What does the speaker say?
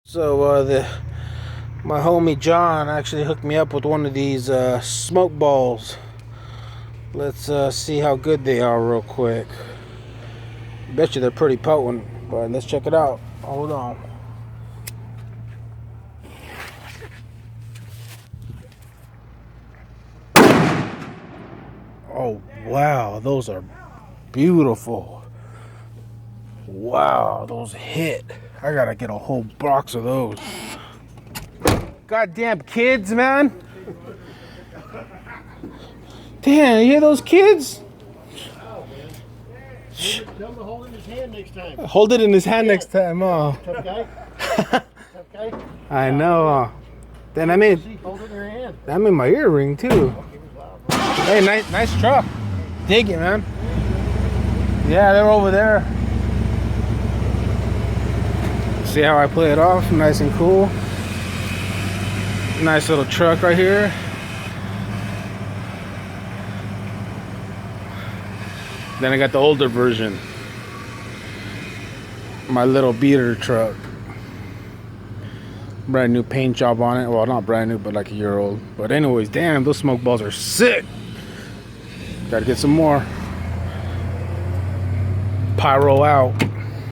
So my homie John actually hooked me up with one of these smoke balls. Let's see how good they are real quick. Bet you they're pretty potent, but let's check it out. Hold on. Oh wow, those are beautiful. Wow, those hit. I gotta get a whole box of those. Goddamn kids, man. Damn, you hear those kids? Tell him to hold it in his hand next time. Hold it in his hand next time, oh. Tough guy. Tough guy. I know. Then that made Hold it in your hand. that made my ear ring too. Hey, nice truck. Dig it, man. Yeah, they're over there. See how I play it off? Nice and cool. Nice little truck right here. Then I got the older version. My little beater truck. Brand new paint job on it. Well, not brand new, but like a year old. But anyways, damn, those smoke balls are sick. Gotta get some more. Pyro out.